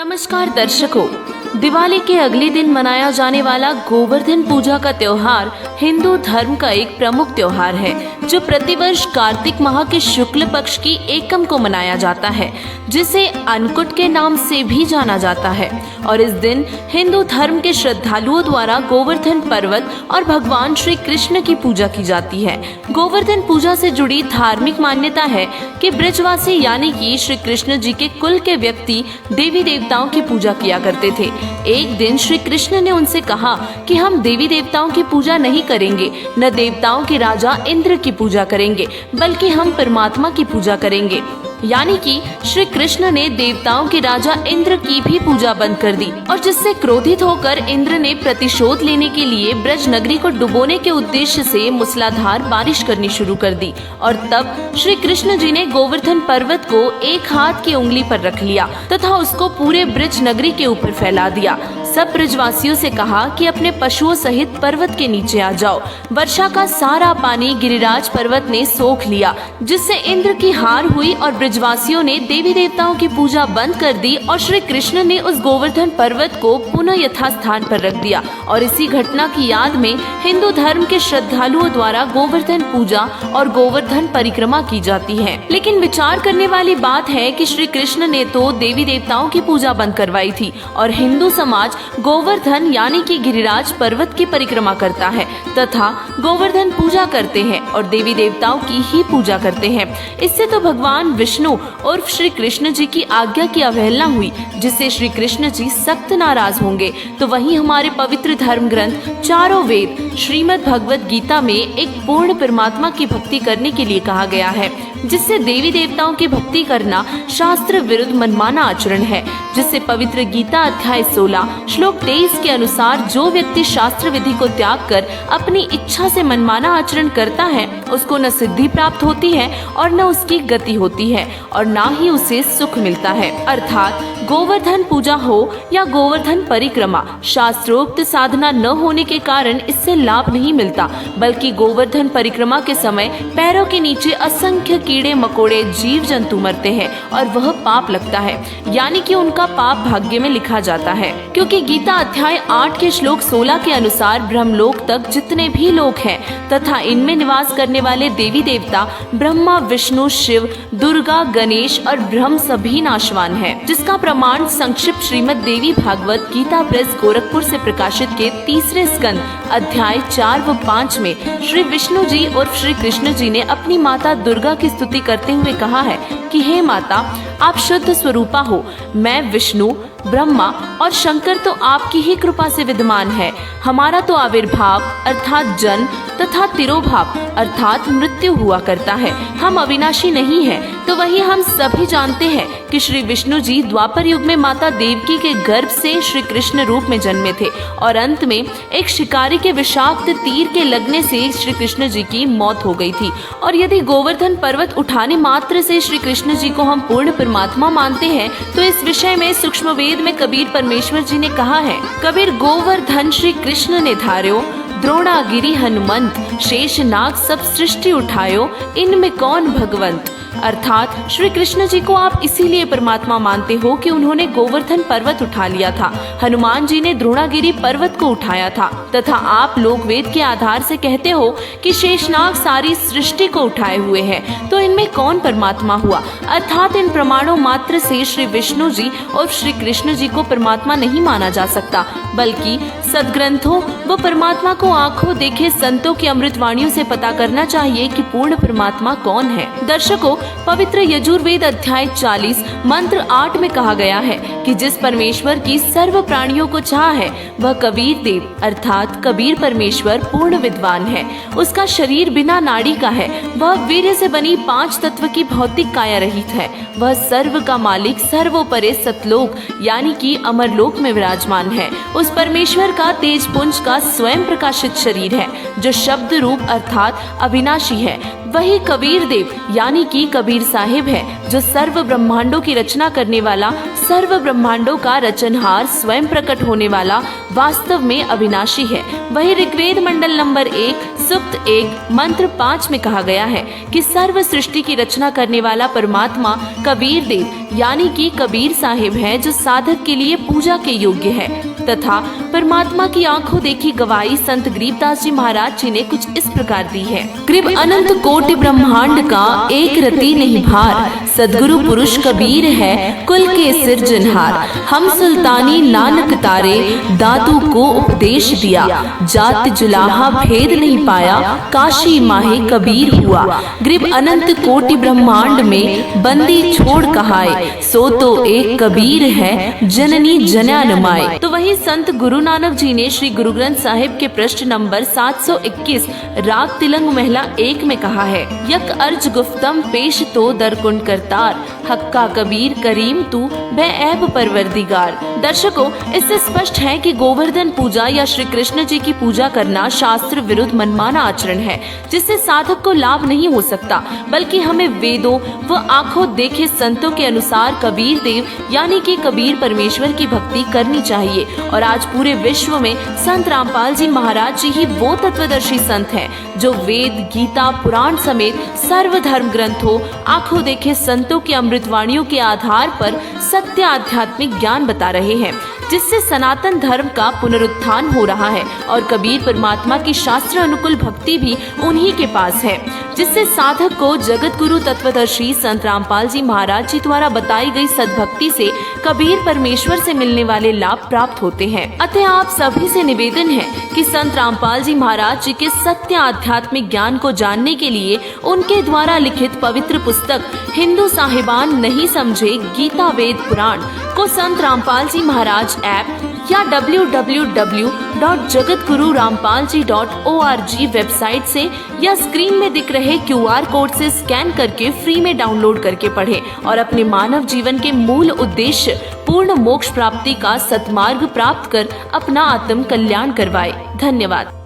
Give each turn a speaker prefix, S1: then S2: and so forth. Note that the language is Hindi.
S1: नमस्कार दर्शकों, दिवाली के अगले दिन मनाया जाने वाला गोवर्धन पूजा का त्योहार हिंदू धर्म का एक प्रमुख त्योहार है, जो प्रतिवर्ष कार्तिक माह के शुक्ल पक्ष की एकम को मनाया जाता है, जिसे अन्नकूट के नाम से भी जाना जाता है। और इस दिन हिंदू धर्म के श्रद्धालुओं द्वारा गोवर्धन पर्वत और भगवान श्री कृष्ण की पूजा की जाती है। गोवर्धन पूजा से जुड़ी धार्मिक मान्यता है कि ब्रजवासी यानी कि श्री कृष्ण जी के कुल के व्यक्ति देवी देवताओं की पूजा किया करते थे। एक दिन श्री कृष्ण ने उनसे कहा कि हम देवी देवताओं की पूजा नहीं करेंगे, न देवताओं के राजा इंद्र की पूजा करेंगे, बल्कि हम परमात्मा की पूजा करेंगे। यानी कि श्री कृष्ण ने देवताओं के राजा इंद्र की भी पूजा बंद कर दी, और जिससे क्रोधित होकर इंद्र ने प्रतिशोध लेने के लिए ब्रज नगरी को डुबोने के उद्देश्य से मूसलाधार बारिश करनी शुरू कर दी। और तब श्री कृष्ण जी ने गोवर्धन पर्वत को एक हाथ की उंगली पर रख लिया तथा उसको पूरे ब्रज नगरी के ऊपर फैला दिया। सब ब्रजवासियों से कहा कि अपने पशुओं सहित पर्वत के नीचे आ जाओ। वर्षा का सारा पानी गिरिराज पर्वत ने सोख लिया, जिससे इंद्र की हार हुई और ब्रजवासियों ने देवी देवताओं की पूजा बंद कर दी और श्री कृष्ण ने उस गोवर्धन पर्वत को पुनः यथास्थान पर रख दिया। और इसी घटना की याद में हिंदू धर्म के श्रद्धालुओं द्वारा गोवर्धन पूजा और गोवर्धन परिक्रमा की जाती है। लेकिन विचार करने वाली बात है कि श्री कृष्ण ने तो देवी देवताओं की पूजा बंद करवाई थी और हिंदू समाज गोवर्धन यानी कि गिरिराज पर्वत की परिक्रमा करता है तथा गोवर्धन पूजा करते हैं और देवी देवताओं की ही पूजा करते हैं। इससे तो भगवान विष्णु और श्री कृष्ण जी की आज्ञा की अवहेलना हुई, जिससे श्री कृष्ण जी सख्त नाराज होंगे। तो वहीं हमारे पवित्र धर्म ग्रंथ चारों वेद श्रीमद् भगवत गीता में एक पूर्ण परमात्मा की भक्ति करने के लिए कहा गया है, जिससे देवी देवताओं की भक्ति करना शास्त्र विरुद्ध मनमाना आचरण है। जिससे पवित्र गीता अध्याय 16 श्लोक 23 के अनुसार जो व्यक्ति शास्त्र विधि को त्याग कर अपनी इच्छा से मनमाना आचरण करता है, उसको न सिद्धि प्राप्त होती है और न उसकी गति होती है और न ही उसे सुख मिलता है। अर्थात गोवर्धन पूजा हो या गोवर्धन परिक्रमा, शास्त्रोक्त साधना न होने के कारण इससे लाभ नहीं मिलता, बल्कि गोवर्धन परिक्रमा के समय पैरों के नीचे असंख्य कीड़े मकोड़े जीव जंतु मरते हैं और वह पाप लगता है, यानी कि उनका पाप भाग्य में लिखा जाता है। क्योंकि गीता अध्याय 8 के श्लोक 16 के अनुसार ब्रह्मलोक तक जितने भी लोग हैं तथा इनमें निवास करने वाले देवी देवता ब्रह्मा, विष्णु, शिव, दुर्गा, गणेश और ब्रह्म सभी नाशवान है, जिसका प्रमाण संक्षिप्त श्रीमद् देवी भागवत गीता प्रेस गोरखपुर से प्रकाशित के 3 स्कंद अध्याय 4 व 5 में श्री विष्णु जी और श्री कृष्ण जी ने अपनी माता दुर्गा की स्तुति करते हुए कहा है कि हे माता, आप शुद्ध स्वरूपा हो। मैं विष्णु, ब्रह्मा और शंकर तो आपकी ही कृपा से विद्यमान है। हमारा तो आविर्भाव अर्थात जन्म तथा तिरोभाव अर्थात मृत्यु हुआ करता है। हम अविनाशी नहीं हैं। तो वही हम सभी जानते हैं कि श्री विष्णु जी द्वापर युग में माता देवकी के गर्भ से श्री कृष्ण रूप में जन्मे थे और अंत में एक शिकारी के विषाक्त तीर के लगने से श्री कृष्ण जी की मौत हो गई थी। और यदि गोवर्धन पर्वत उठाने मात्र से श्री कृष्ण जी को हम पूर्ण परमात्मा मानते हैं, तो इस विषय में सूक्ष्म वेद में कबीर परमेश्वर जी ने कहा है, कबीर गोवर्धन श्री कृष्ण ने धार्यो, द्रोणागिरि हनुमंत, शेष नाग सब सृष्टि उठायो, इनमें कौन भगवंत। अर्थात श्री कृष्ण जी को आप इसीलिए परमात्मा मानते हो कि उन्होंने गोवर्धन पर्वत उठा लिया था, हनुमान जी ने द्रोणागिरि पर्वत को उठाया था, तथा आप लोग वेद के आधार से कहते हो कि शेषनाग सारी सृष्टि को उठाए हुए हैं। तो इनमें कौन परमात्मा हुआ। अर्थात इन प्रमाणों मात्र से श्री विष्णु जी और श्री कृष्ण जी को परमात्मा नहीं माना जा सकता, बल्कि सदग्रंथों व परमात्मा को आंखों देखे संतों की अमृतवाणियों से पता करना चाहिए कि पूर्ण परमात्मा कौन है। दर्शकों, पवित्र यजुर्वेद अध्याय 40 मंत्र 8 में कहा गया है कि जिस परमेश्वर की सर्व प्राणियों को चाह है, वह कबीर देव अर्थात कबीर परमेश्वर पूर्ण विद्वान है। उसका शरीर बिना नाड़ी का है, वह वीर्य से बनी 5 तत्व की भौतिक काया रहित है। वह सर्व का मालिक सर्वोपरि सतलोक यानी कि अमरलोक में विराजमान है। उस परमेश्वर का तेजपुंज का स्वयं प्रकाशित शरीर है, जो शब्द रूप अर्थात अविनाशी है। वही कबीर देव यानी कि कबीर साहिब है, जो सर्व ब्रह्मांडों की रचना करने वाला, सर्व ब्रह्मांडों का रचनहार, स्वयं प्रकट होने वाला, वास्तव में अविनाशी है। वही ऋग्वेद मंडल नंबर 1 सुक्त 1 मंत्र 5 में कहा गया है कि सर्व सृष्टि की रचना करने वाला परमात्मा कबीर देव यानी कि कबीर साहिब है, जो साधक के लिए पूजा के योग्य है तथा परमात्मा की आंखों देखी गवाही संत गरीबदास जी महाराज जी ने कुछ इस प्रकार दी है। गरीब अनंत कोटि ब्रह्मांड का एक रति नहीं भार, सदगुरु पुरुष कबीर है कुल के सिरजनहार। हम सुल्तानी नानक तारे, दातू को उपदेश दिया, जात जुलाहा भेद नहीं पाया, काशी माहे कबीर हुआ। गरीब अनंत कोटि ब्रह्मांड में बंदी छोड़ कहाए, सो तो एक कबीर है जननी जनानुमाए। तो वही संत गुरु नानक जी ने श्री गुरु ग्रंथ साहिब के पृष्ठ नंबर 721 राग तिलंग महिला 1 में कहा है, यक अर्ज गुफ्तम पेश तो दरकुंड करतार, हक्का कबीर करीम तू बेऐब परवरदिगार। दर्शकों, इससे स्पष्ट है कि गोवर्धन पूजा या श्री कृष्ण जी की पूजा करना शास्त्र विरुद्ध मनमाना आचरण है, जिससे साधक को लाभ नहीं हो सकता, बल्कि हमें वेदों व आंखों देखे संतों के अनुसार कबीर देव यानी कि कबीर परमेश्वर की भक्ति करनी चाहिए। और आज पूरे विश्व में संत रामपाल जी महाराज जी ही वो तत्वदर्शी संत हैं, जो वेद, गीता, पुराण समेत सर्व धर्म ग्रंथों, आंखों देखे संतों की अमृतवाणियों के आधार पर सत्य आध्यात्मिक ज्ञान बता रहे हैं, जिससे सनातन धर्म का पुनरुत्थान हो रहा है। और कबीर परमात्मा की शास्त्र अनुकूल भक्ति भी उन्हीं के पास है, जिससे साधक को जगत गुरु तत्वदर्शी संत रामपाल जी महाराज जी द्वारा बताई गई सद्भक्ति से कबीर परमेश्वर से मिलने वाले लाभ प्राप्त होते हैं। अतः आप सभी से निवेदन है कि संत रामपाल जी महाराज जी के सत्य आध्यात्मिक ज्ञान को जानने के लिए उनके द्वारा लिखित पवित्र पुस्तक हिंदू साहिबान नहीं समझे गीता वेद पुराण को संत रामपाल जी महाराज ऐप या www.jagatgururampalji.org वेबसाइट से या स्क्रीन में दिख रहे QR कोड से स्कैन करके फ्री में डाउनलोड करके पढ़ें और अपने मानव जीवन के मूल उद्देश्य पूर्ण मोक्ष प्राप्ति का सत्मार्ग प्राप्त कर अपना आत्म कल्याण करवाएं। धन्यवाद।